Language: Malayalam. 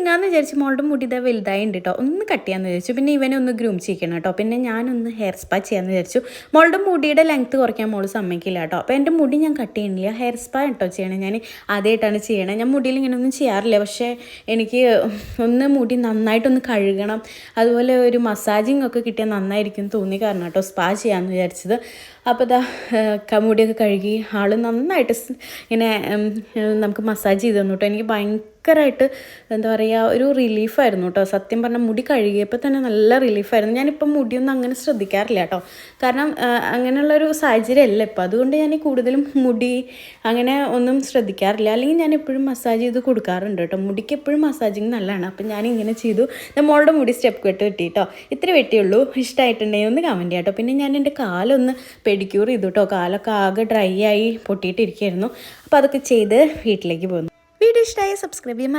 നീങ്ങാമെന്ന് വിചാരിച്ചു. മോളുടെ മുടി ഇതാ വലുതായി ഉണ്ട് കേട്ടോ. ഒന്ന് കട്ട് ചെയ്യാമെന്ന് വിചാരിച്ചു. പിന്നെ ഇവനെ ഒന്ന് ഗ്രൂം ചെയ്യിക്കണം കേട്ടോ. പിന്നെ ഞാനൊന്ന് ഹെയർ സ്പാ ചെയ്യാമെന്ന് വിചാരിച്ചു. മോളുടെ മുടിയുടെ ലെങ്ത്ത് കുറയ്ക്കാൻ മോള് സമ്മതിക്കില്ല കേട്ടോ. അപ്പോൾ എൻ്റെ മുടി ഞാൻ കട്ട് ചെയ്യണില്ല, ഹെയർ സ്പാ കേട്ടോ ചെയ്യണേ. ഞാൻ ആദ്യമായിട്ടാണ് ചെയ്യണത്. ഞാൻ മുടിയിൽ ഇങ്ങനെ ഒന്നും ചെയ്യാറില്ല. പക്ഷേ എനിക്ക് ഒന്ന് മുടി നന്നായിട്ടൊന്ന് കഴുകണം, അതുപോലെ ഒരു മസാജിങ് ഒക്കെ കിട്ടിയാൽ നന്നായിരിക്കും തോന്നി കാരണം കേട്ടോ സ്പാ ചെയ്യാമെന്ന് വിചാരിച്ചത്. അപ്പോൾ ഇതാ മുടിയൊക്കെ കഴുകി ആൾ നന്നായിട്ട് ഇങ്ങനെ നമുക്ക് മസാജ് ചെയ്ത് തന്നു കേട്ടോ. എനിക്ക് ഭയങ്കരമായിട്ട് എന്താ പറയുക, ഒരു റിലീഫായിരുന്നു കേട്ടോ. സത്യം പറഞ്ഞാൽ മുടി കഴുകിയപ്പോൾ തന്നെ നല്ല റിലീഫായിരുന്നു. ഞാനിപ്പം മുടിയൊന്നും അങ്ങനെ ശ്രദ്ധിക്കാറില്ല കേട്ടോ, കാരണം അങ്ങനെയുള്ളൊരു സാഹചര്യം അല്ല ഇപ്പം. അതുകൊണ്ട് ഞാൻ കൂടുതലും മുടി അങ്ങനെ ഒന്നും ശ്രദ്ധിക്കാറില്ല. അല്ലെങ്കിൽ ഞാൻ എപ്പോഴും മസാജ് ചെയ്ത് കൊടുക്കാറുണ്ട് കേട്ടോ. മുടിക്ക് എപ്പോഴും മസാജിങ് നല്ലതാണ്. അപ്പം ഞാനിങ്ങനെ ചെയ്തു. മോളുടെ മുടി സ്റ്റെപ്പ് കെട്ട് വെട്ടി കേട്ടോ. ഇത്ര വെട്ടിയുള്ളൂ. ഇഷ്ടമായിട്ടുണ്ടെങ്കിൽ ഒന്ന് കമൻറ്റ് ചെയ്യാം കേട്ടോ. പിന്നെ ഞാൻ എൻ്റെ കാലൊന്ന് പെഡിക്യൂർ ചെയ്തു കേട്ടോ. കാലൊക്കെ ആകെ ഡ്രൈ ആയി പൊട്ടിയിട്ടിരിക്കുകയായിരുന്നു. അപ്പോൾ അതൊക്കെ ചെയ്ത് വീട്ടിലേക്ക് പോകുന്നു. വീഡിയോ ഇഷ്ടമായി സബ്സ്ക്രൈബ് ചെയ്യാൻ